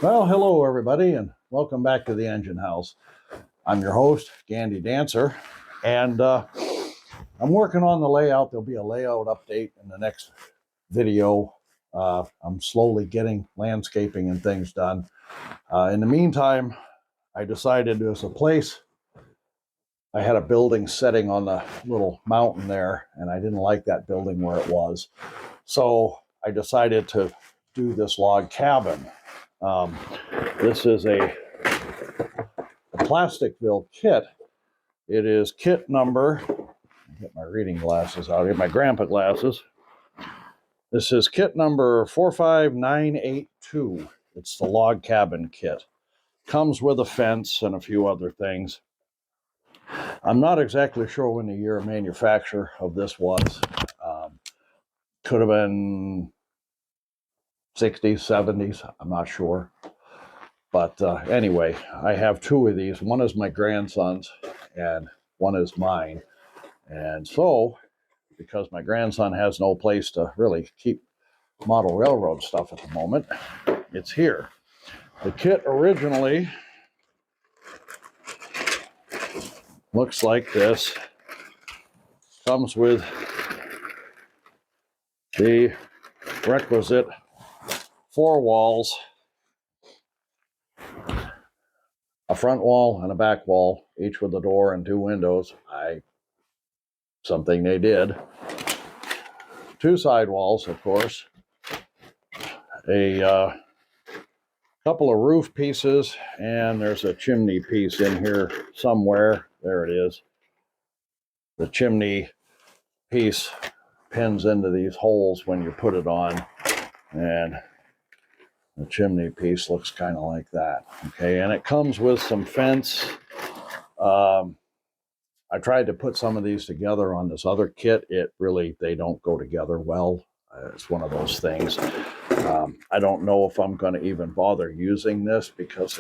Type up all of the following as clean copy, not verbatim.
Well, hello everybody, and welcome back to the Engine House. I'm your host, Gandy Dancer, and I'm working on the layout. There'll be a layout update in the next video. I'm slowly getting landscaping and things done. In the meantime, I decided there's a place. I had a building setting on the little mountain there, and I didn't like that building where it was. So I decided to do this log cabin. This is a Plasticville kit. It is kit number, get my reading glasses out, get my grandpa glasses. This is kit number 45982. It's the log cabin kit. Comes with a fence and a few other things. I'm not exactly sure when the year of manufacture of this was. Could have been 60s, 70s. I'm not sure. But anyway, I have two of these. One is my grandson's and one is mine. And so, because my grandson has no place to really keep model railroad stuff at the moment, it's here. The kit originally looks like this. Comes with the requisite 4 walls, a front wall and a back wall, each with a door and 2 windows. Something they did. 2 side walls, of course. A couple of roof pieces, and there's a chimney piece in here somewhere. There it is. The chimney piece pins into these holes when you put it on, and the chimney piece looks kind of like that. Okay, and it comes with some fence. I tried to put some of these together on this other kit. They don't go together well. It's one of those things. I don't know if I'm going to even bother using this because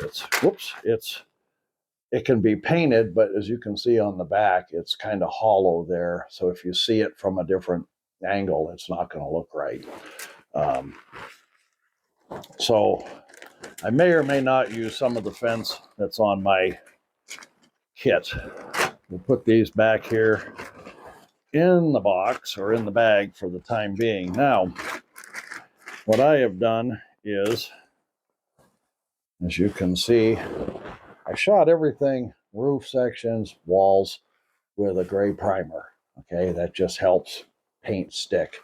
it can be painted, but as you can see on the back, it's kind of hollow there. So if you see it from a different angle, it's not going to look right. So I may or may not use some of the fence that's on my kit. We'll put these back here in the box or in the bag for the time being. Now, what I have done is, as you can see, I shot everything, roof sections, walls, with a gray primer. Okay, that just helps paint stick.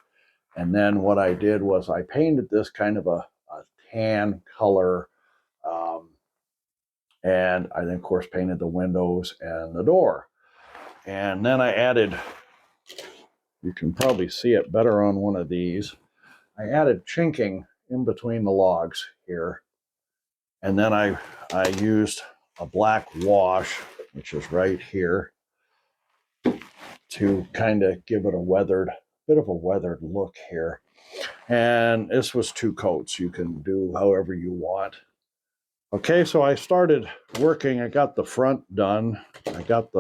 And then what I did was I painted this kind of a tan color, and I then of course painted the windows and the door. And then I added, you can probably see it better on one of these, I added chinking in between the logs here. And then I used a black wash, which is right here, to kind of give it a bit of a weathered look here. And this was 2 coats. You can do however you want. Okay, so I started working. I got the front done. I got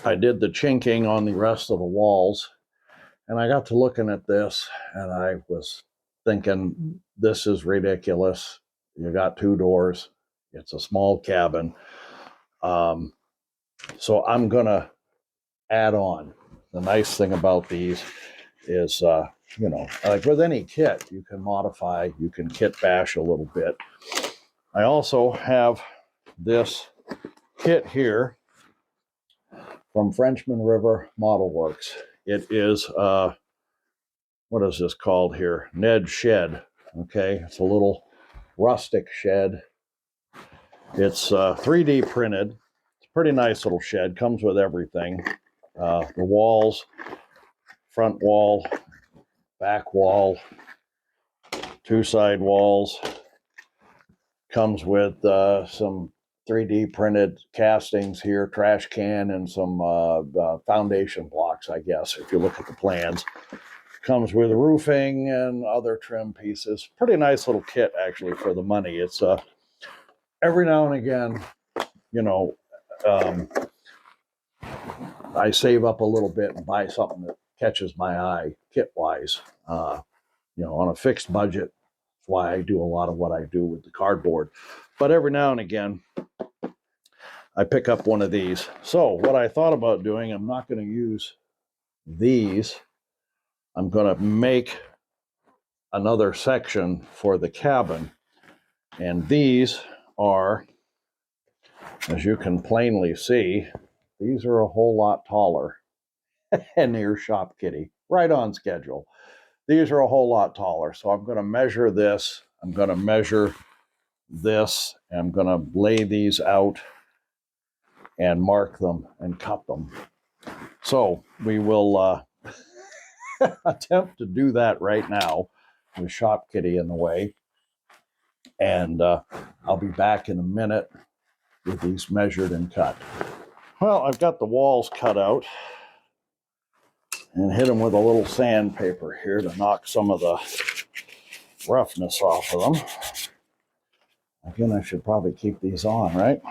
I did the chinking on the rest of the walls. And I got to looking at this, and I was thinking, this is ridiculous. You got 2 doors. It's a small cabin. So I'm going to add on. The nice thing about these is, like with any kit, you can modify, you can kit bash a little bit. I also have this kit here from Frenchman River Model Works. It is, what is this called here? Ned Shed. Okay, it's a little rustic shed. It's 3D printed. It's a pretty nice little shed. Comes with everything. The walls, front wall, back wall, 2 side walls. Comes with some 3D printed castings here, trash can, and some foundation blocks, I guess, if you look at the plans. Comes with roofing and other trim pieces. Pretty nice little kit, actually, for the money. It's every now and again, I save up a little bit and buy something that catches my eye kit-wise. On a fixed budget, That's why I do a lot of what I do with the cardboard. But every now and again, I pick up one of these. So what I thought about doing, I'm not going to use these. I'm going to make another section for the cabin. And these are, as you can plainly see, these are a whole lot taller. And here's Shop Kitty, right on schedule. These are a whole lot taller. So I'm going to measure this. I'm going to measure this. And I'm going to lay these out and mark them and cut them. So we will attempt to do that right now with Shop Kitty in the way. And I'll be back in a minute with these measured and cut. Well, I've got the walls cut out and hit them with a little sandpaper here to knock some of the roughness off of them. Again, I should probably keep these on, right?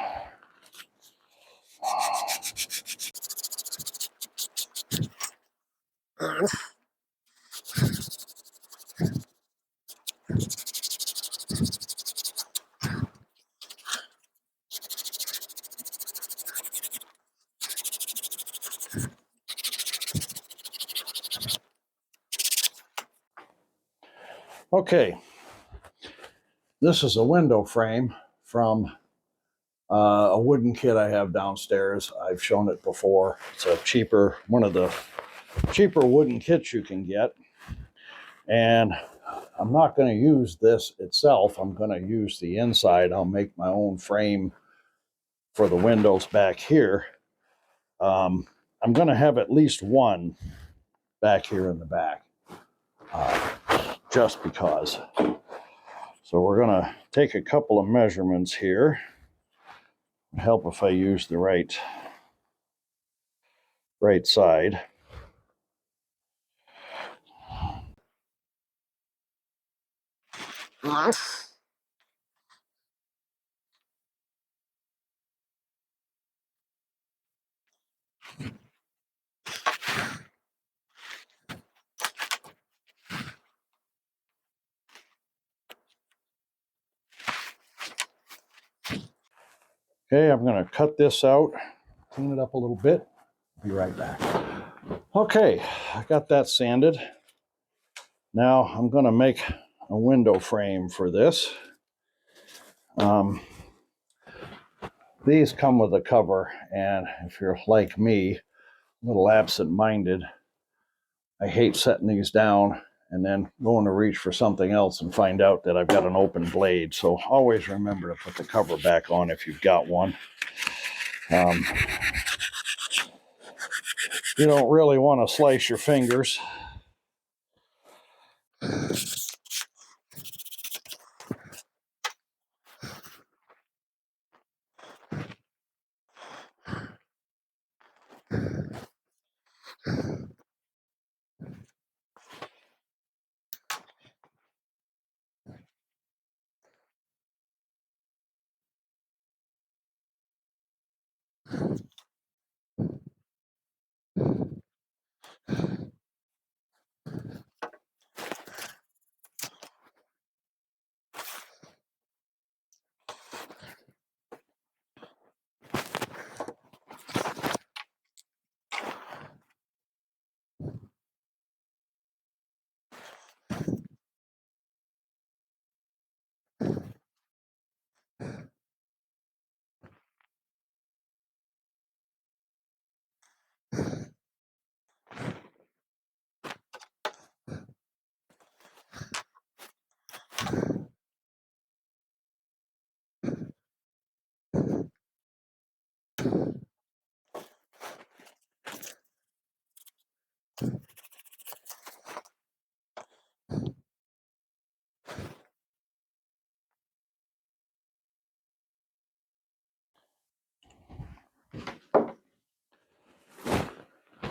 Okay, this is a window frame from a wooden kit I have downstairs. I've shown it before. It's a cheaper, one of the cheaper wooden kits you can get. And I'm not going to use this itself. I'm going to use the inside. I'll make my own frame for the windows back here. I'm going to have at least one back here in the back, just because. So we're going to take a couple of measurements here. It'll help if I use the right side. Okay, I'm going to cut this out, clean it up a little bit. Be right back. Okay, I got that sanded. Now I'm going to make a window frame for this. These come with a cover, and if you're like me, a little absent-minded, I hate setting these down and then going to reach for something else and find out that I've got an open blade. So always remember to put the cover back on if you've got one. You don't really want to slice your fingers.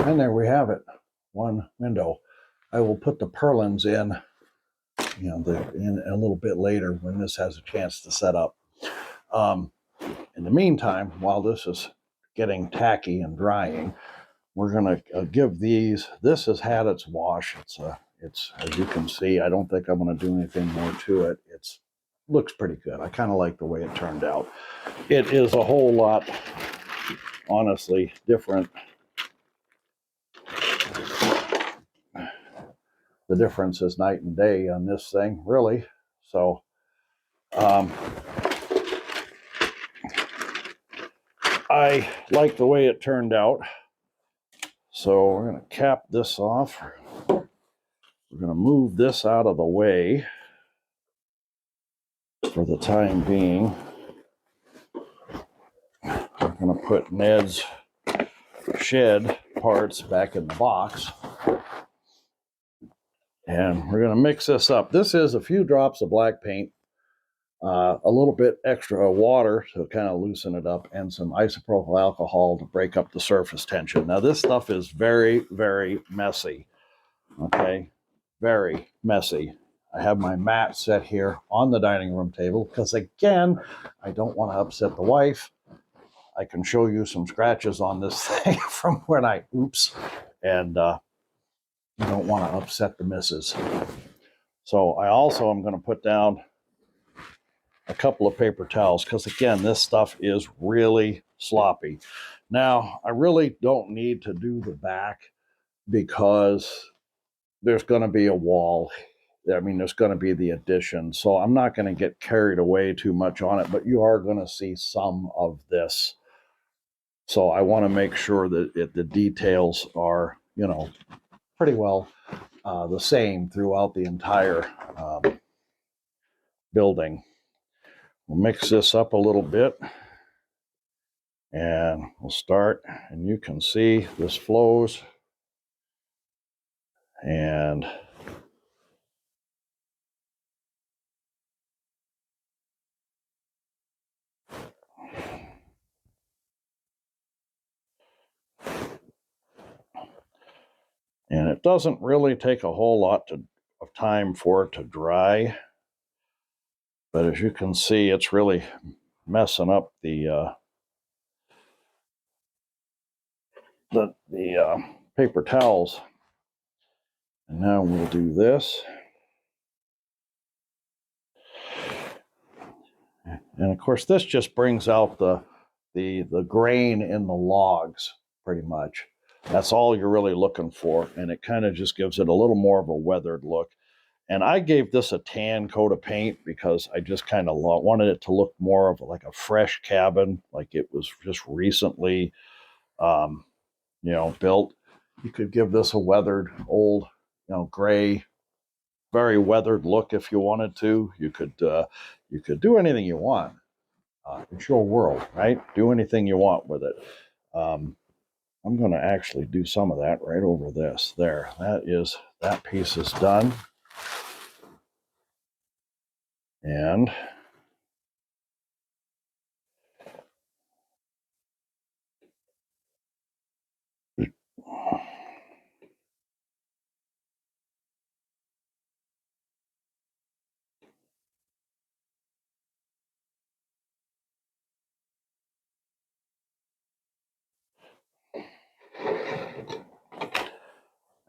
And there we have it, one window. I will put the purlins in, in a little bit later when this has a chance to set up. In the meantime, while this is getting tacky and drying, we're going to give these. This has had its wash. It's, as you can see, I don't think I'm going to do anything more to it. It's looks pretty good. I kind of like the way it turned out. It is a whole lot, honestly, different. The difference is night and day on this thing, really. So, I like the way it turned out. So we're going to cap this off. We're going to move this out of the way for the time being. We're going to put Ned's shed parts back in the box. And we're going to mix this up. This is a few drops of black paint, a little bit extra water to kind of loosen it up, and some isopropyl alcohol to break up the surface tension. Now, this stuff is very, very messy. Okay, very messy. I have my mat set here on the dining room table because, again, I don't want to upset the wife. I can show you some scratches on this thing from when I, and you don't want to upset the missus. So I also am going to put down a couple of paper towels because, again, this stuff is really sloppy. Now, I really don't need to do the back because there's going to be a wall. I mean, there's going to be the addition. So I'm not going to get carried away too much on it, but you are going to see some of this. So I want to make sure that the details are, you know, pretty well the same throughout the entire building. We'll mix this up a little bit and we'll start, and you can see this flows, and it doesn't really take a whole lot of time for it to dry, but as you can see, it's really messing up the paper towels. And now we'll do this. And of course, this just brings out the grain in the logs, pretty much. That's all you're really looking for. And it kind of just gives it a little more of a weathered look. And I gave this a tan coat of paint because I just kind of wanted it to look more of like a fresh cabin, like it was just recently, built. You could give this a weathered, old, gray, very weathered look if you wanted to. You could do anything you want. It's your world, right? Do anything you want with it. I'm going to actually do some of that right over this. There, that piece is done. And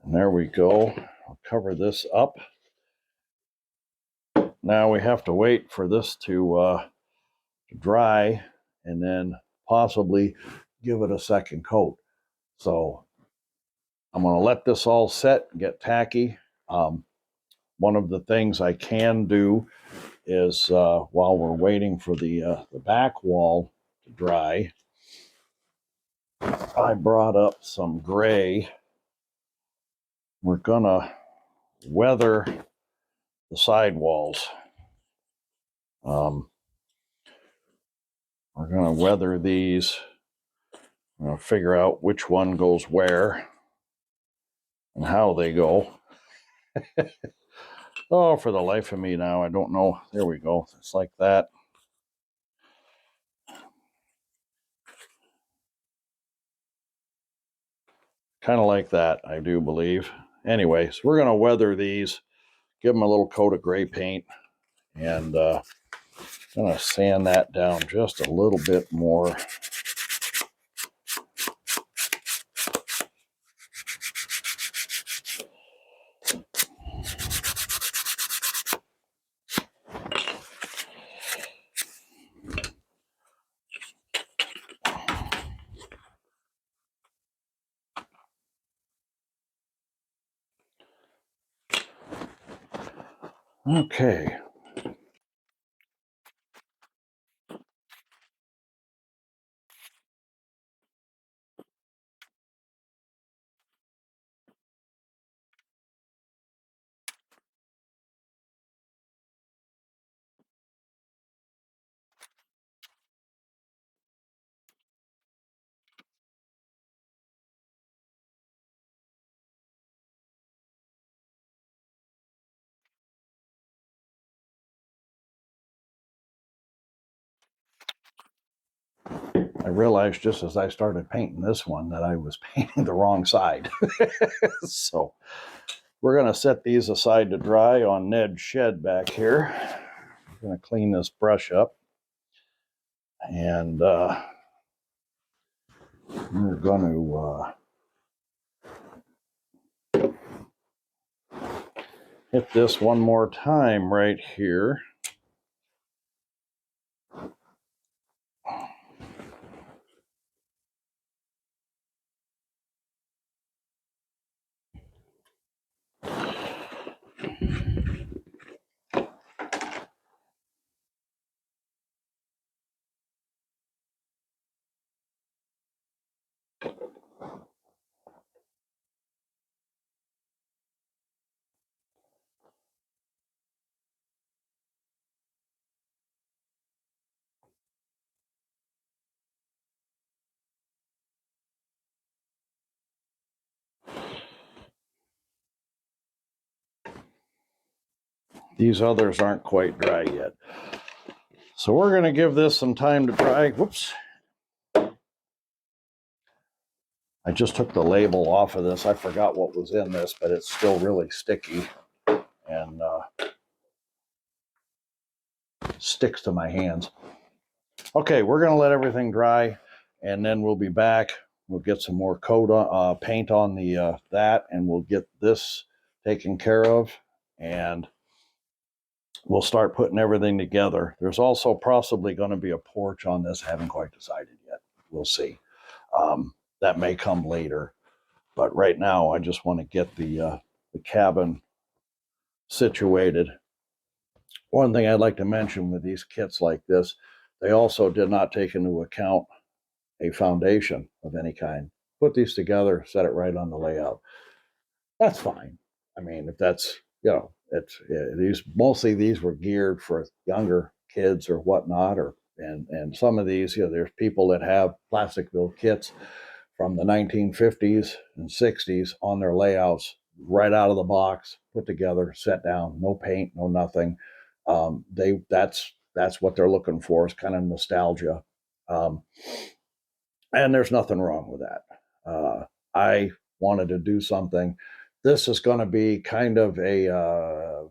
there we go. I'll cover this up. Now we have to wait for this to dry and then possibly give it a second coat. So I'm going to let this all set and get tacky. One of the things I can do is while we're waiting for the back wall to dry, I brought up some gray. We're going to weather the sidewalls. We're going to weather these. I'm going to figure out which one goes where and how they go. Oh, for the life of me now, I don't know. There we go. It's like that. Kind of like that, I do believe. Anyway, so we're going to weather these, give them a little coat of gray paint, and going to sand that down just a little bit more. Okay. I realized just as I started painting this one that I was painting the wrong side. So we're going to set these aside to dry on Ned's shed back here. We're going to clean this brush up. And we're going to hit this one more time right here. These others aren't quite dry yet. So we're going to give this some time to dry. Whoops. I just took the label off of this. I forgot what was in this, but it's still really sticky and sticks to my hands. Okay, we're going to let everything dry, and then we'll be back. We'll get some more paint on the that, and we'll get this taken care of, and we'll start putting everything together. There's also possibly going to be a porch on this. I haven't quite decided yet. We'll see. That may come later, but right now I just want to get the cabin situated. One thing I'd like to mention with these kits like this, they also did not take into account a foundation of any kind. Put these together, set it right on the layout. That's fine. I mean, if that's, it's mostly these were geared for younger kids or whatnot, and some of these, there's people that have plastic built kits from the 1950s and 60s on their layouts right out of the box, put together, set down, no paint, no nothing. That's what they're looking for, is kind of nostalgia. Um, and there's nothing wrong with that. I wanted to do something. This is going to be kind of a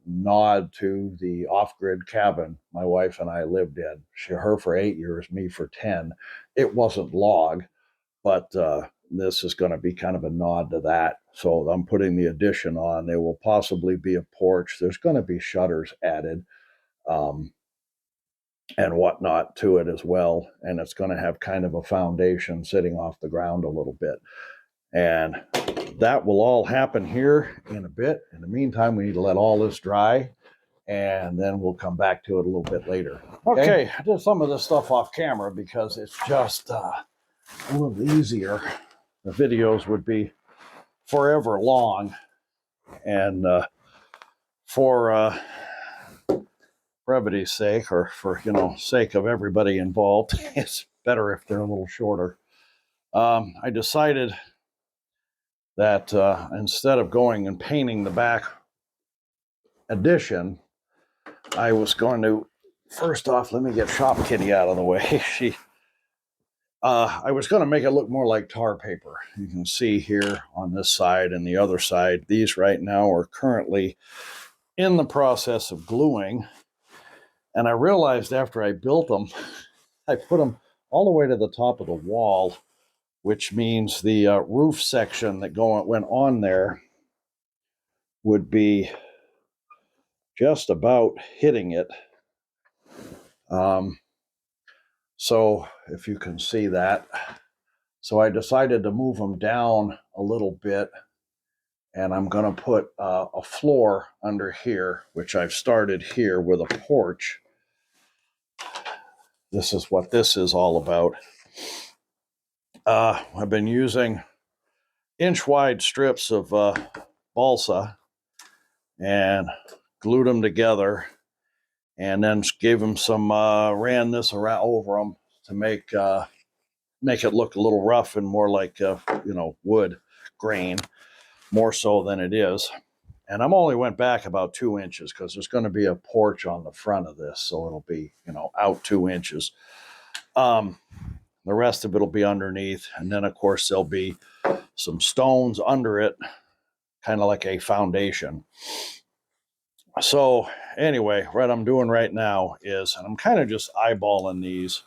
nod to the off-grid cabin my wife and I lived in. Her for 8 years, me for 10. It wasn't log, but this is going to be kind of a nod to that. So I'm putting the addition on. There will possibly be a porch. There's going to be shutters added. And whatnot to it as well. And it's going to have kind of a foundation sitting off the ground a little bit. And that will all happen here in a bit. In the meantime, we need to let all this dry, and then we'll come back to it a little bit later. Okay, I did some of this stuff off camera because it's just a little easier. The videos would be forever long, and for brevity's sake, or for sake of everybody involved, it's better if they're a little shorter. I decided that instead of going and painting the back addition, I was going to, first off, let me get Shop Kitty out of the way. I was going to make it look more like tar paper. You can see here on this side and the other side, these right now are currently in the process of gluing. And I realized after I built them, I put them all the way to the top of the wall, which means the roof section that went on there would be just about hitting it. So if you can see that. So I decided to move them down a little bit And I'm going to put a floor under here, which I've started here with a porch. This is what this is all about. I've been using inch-wide strips of balsa and glued them together, and then gave them some ran this around over them to make it look a little rough and more like wood grain, more so than it is. And I'm only went back about 2 inches because there's going to be a porch on the front of this, so it'll be out 2 inches. The rest of it'll be underneath, and then of course there'll be some stones under it, kind of like a foundation. So anyway, what I'm doing right now is, and I'm kind of just eyeballing these.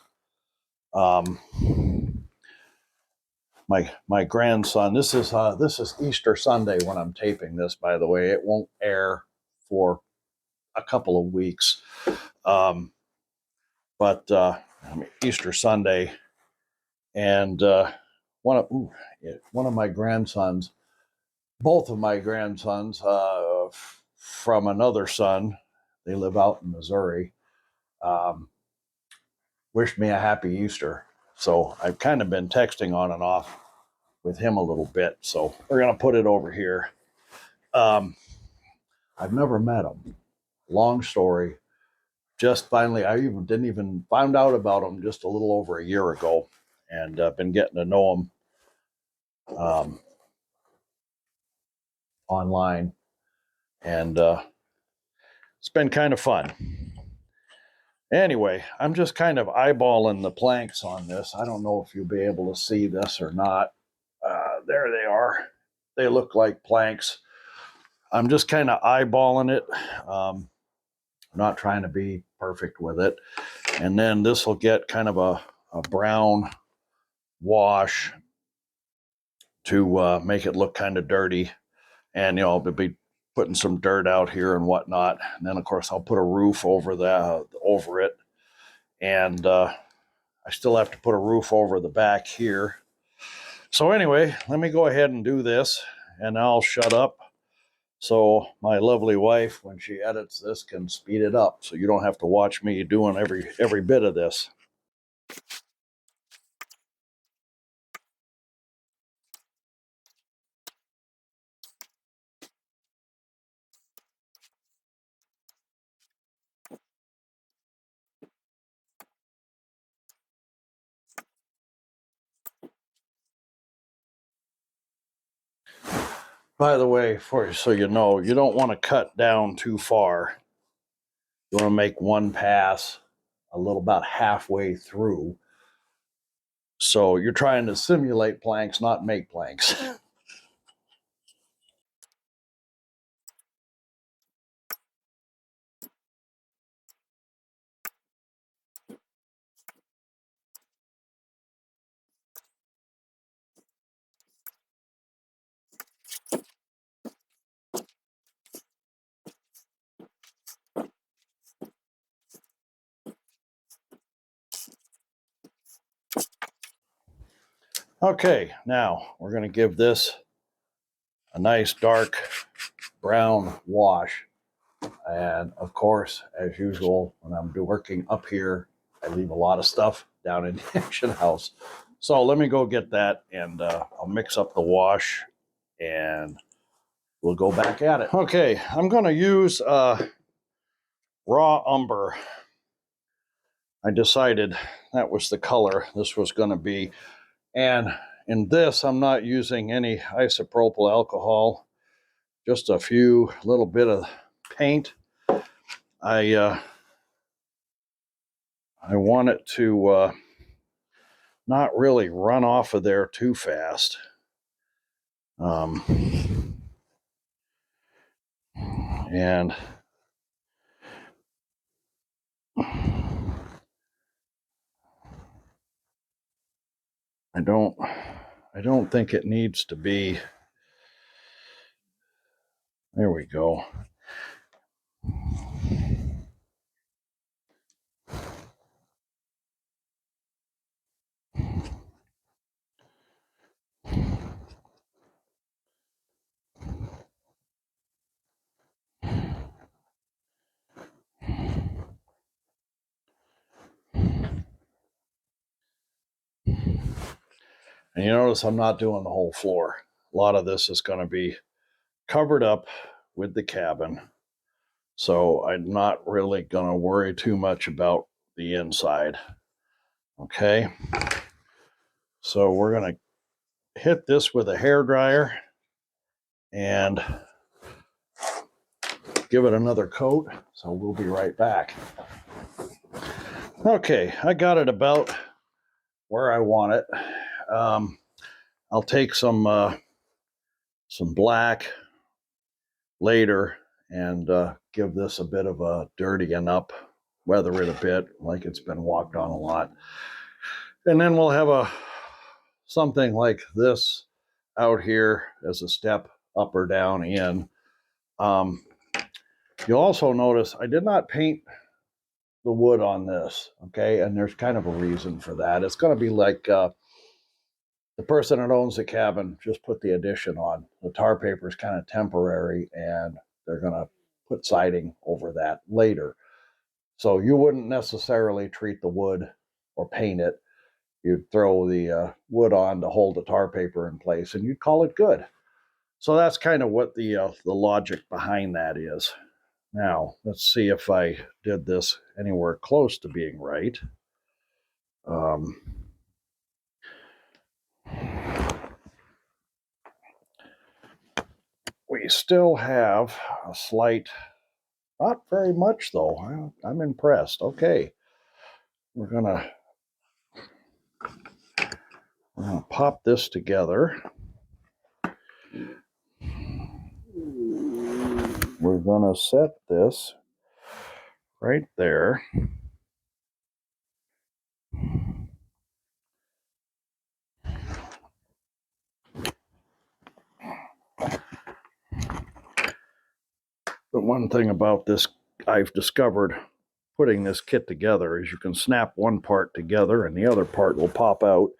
My grandson. This is Easter Sunday when I'm taping this. By the way, it won't air for a couple of weeks. But Easter Sunday, and one of my grandsons, both of my grandsons, from another son, they live out in Missouri, wished me a happy Easter. So I've kind of been texting on and off with him a little bit. So we're going to put it over here. I've never met him. Long story. Just finally, I didn't even find out about him just a little over a year ago, and been getting to know him online, and it's been kind of fun. Anyway, I'm just kind of eyeballing the planks on this. I don't know if you'll be able to see this or not. There they are. They look like planks. I'm just kind of eyeballing it. I'm not trying to be perfect with it. And then this will get kind of a brown wash to make it look kind of dirty. And, I'll be putting some dirt out here and whatnot. And then, of course, I'll put a roof over it. And I still have to put a roof over the back here. So anyway, let me go ahead and do this, and I'll shut up so my lovely wife, when she edits this, can speed it up so you don't have to watch me doing every bit of this. By the way, so you know, you don't want to cut down too far. You want to make one pass about halfway through. So you're trying to simulate planks, not make planks. Okay, now we're going to give this a nice dark brown wash. And of course, as usual, when I'm working up here, I leave a lot of stuff down in the action house. So let me go get that, and I'll mix up the wash, and we'll go back at it. Okay, I'm going to use raw umber. I decided that was the color this was going to be. And in this, I'm not using any isopropyl alcohol, just a little bit of paint. I want it to not really run off of there too fast. And I don't think it needs to be. There we go. And you notice I'm not doing the whole floor. A lot of this is going to be covered up with the cabin. So I'm not really going to worry too much about the inside. Okay. So we're going to hit this with a hair dryer and give it another coat. So we'll be right back. Okay, I got it about where I want it. I'll take some black later and give this a bit of a dirtying up, weather it a bit like it's been walked on a lot. And then we'll have something like this out here as a step up or down in. You'll also notice I did not paint the wood on this, okay? And there's kind of a reason for that. It's going to be like the person that owns the cabin just put the addition on. The tar paper is kind of temporary, and they're going to put siding over that later. So you wouldn't necessarily treat the wood or paint it. You'd throw the wood on to hold the tar paper in place, and you'd call it good. So that's kind of what the logic behind that is. Now, let's see if I did this anywhere close to being right. We still have a slight, not very much though. I'm impressed. Okay. We're gonna pop this together. We're gonna set this right there. The one thing about this I've discovered putting this kit together is you can snap one part together and the other part will pop out.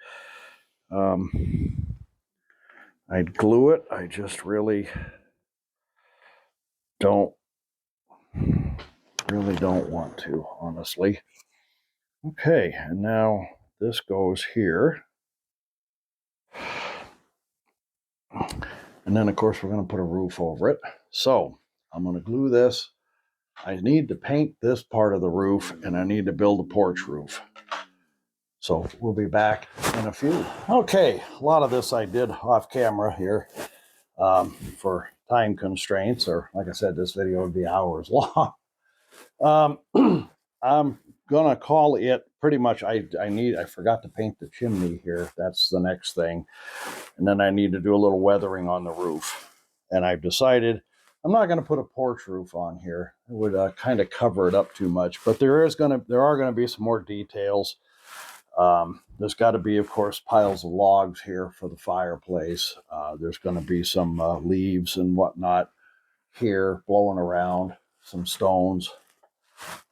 I'd glue it. I just really don't want to, honestly. Okay, and now this goes here. And then, of course, we're going to put a roof over it. So I'm going to glue this. I need to paint this part of the roof, and I need to build a porch roof. So we'll be back in a few. Okay, a lot of this I did off camera here for time constraints, or like I said, this video would be hours long. I'm gonna call it pretty much. I forgot to paint the chimney here. That's the next thing, and then I need to do a little weathering on the roof. And I've decided I'm not going to put a porch roof on here. It would kind of cover it up too much. But there are going to be some more details. There's got to be, of course, piles of logs here for the fireplace. There's going to be some leaves and whatnot here blowing around, some stones.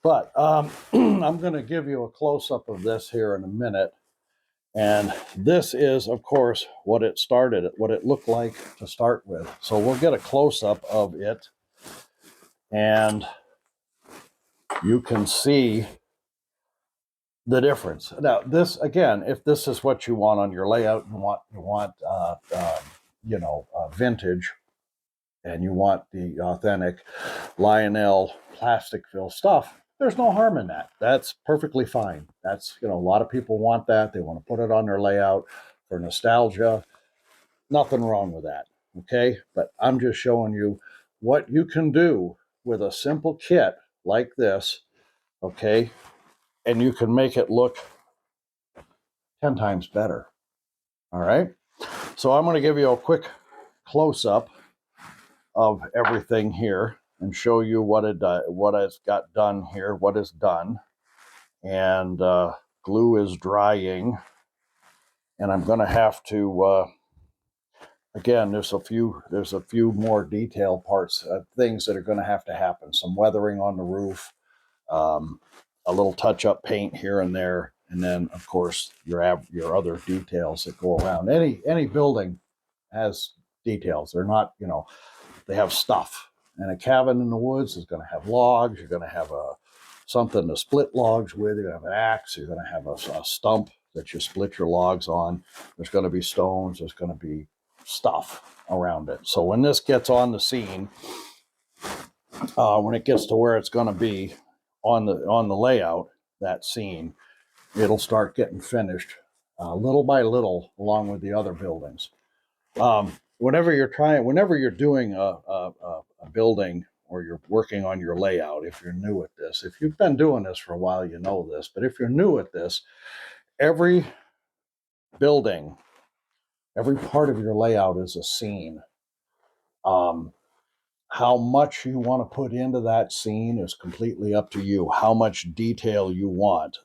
But I'm going to give you a close-up of this here in a minute. And this is, of course, what it looked like to start with. So we'll get a close-up of it. And you can see the difference. Now, this, again, if this is what you want on your layout, you want vintage, and you want the authentic Lionel plastic fill stuff, there's no harm in that. That's perfectly fine. That's, a lot of people want that. They want to put it on their layout for nostalgia. Nothing wrong with that. Okay. But I'm just showing you what you can do with a simple kit like this. Okay. And you can make it look 10 times better. All right. So I'm going to give you a quick close up of everything here and show you what it's got done here, what is done. And glue is drying. And I'm going to have to, again, there's a few more detail parts, things that are going to happen. Some weathering on the roof, a little touch-up paint here and there, and then, of course, your other details that go around. Any building has details. They're not, they have stuff. And a cabin in the woods is going to have logs. You're going to have something to split logs with. You're going to have an axe. You're going to have a stump that you split your logs on. There's going to be stones. There's going to be stuff around it. So when this gets on the scene, when it gets to where it's going to be on the layout, that scene, it'll start getting finished little by little along with the other buildings. Whenever you're doing a building or you're working on your layout, if you're new at this, if you've been doing this for a while, you know this, but if you're new at this, every building, every part of your layout is a scene. How much you want to put into that scene is completely up to you. How much detail you want,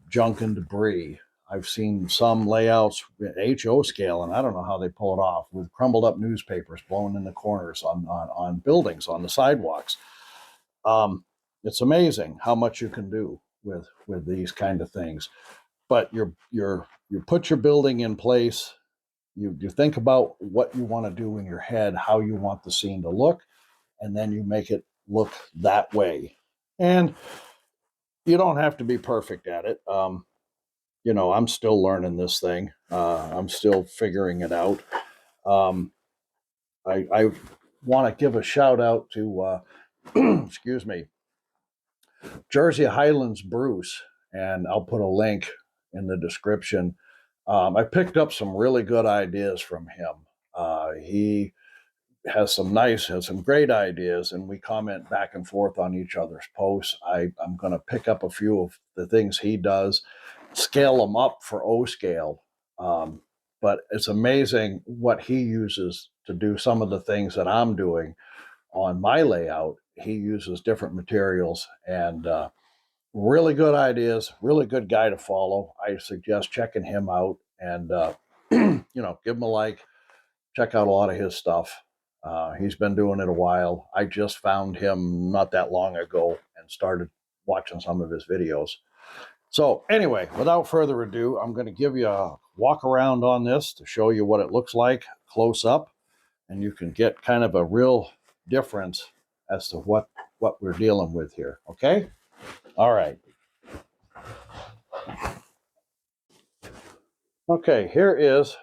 junk and debris. I've seen some layouts at HO scale, and I don't know how they pull it off, with crumbled up newspapers blown in the corners on buildings, on the sidewalks. It's amazing how much you can do with these kind of things. But you put your building in place. You think about what you want to do in your head, how you want the scene to look, and then you make it look that way. And you don't have to be perfect at it. I'm still learning this thing. I'm still figuring it out. I want to give a shout out to, excuse me, Jersey Highlands Bruce, and I'll put a link in the description. I picked up some really good ideas from him. He has some great ideas, and we comment back and forth on each other's posts. I'm going to pick up a few of the things he does, scale them up for O scale. But it's amazing what he uses to do some of the things that I'm doing on my layout. He uses different materials and really good ideas, really good guy to follow. I suggest checking him out and, give him a like, check out a lot of his stuff. He's been doing it a while. I just found him not that long ago and started watching some of his videos. So anyway, without further ado, I'm going to give you a walk around on this to show you what it looks like close up, and you can get kind of a real difference as to what we're dealing with here. Okay? All right. Okay, here is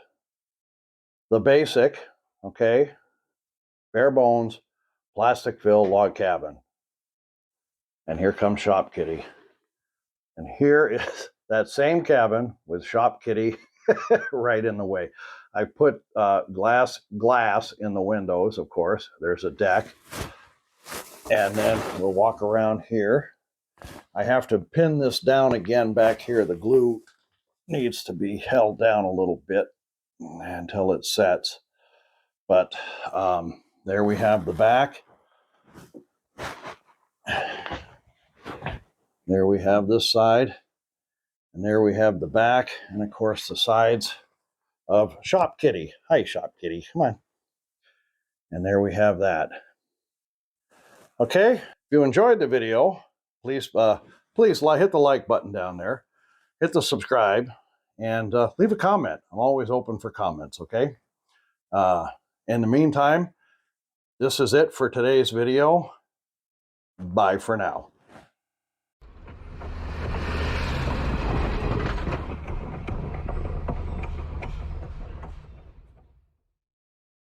the basic, okay, bare bones, plastic fill log cabin. And here comes Shop Kitty. And here is that same cabin with Shop Kitty right in the way. I put glass in the windows, of course. There's a deck. And then we'll walk around here. I have to pin this down again back here. The glue needs to be held down a little bit until it sets. But there we have the back. There we have this side. And there we have the back. And of course the sides of Shop Kitty. Hi, Shop Kitty. Come on. And there we have that. Okay. If you enjoyed the video, please hit the like button down there. Hit the subscribe. And leave a comment. I'm always open for comments, okay? In the meantime, this is it for today's video. Bye for now.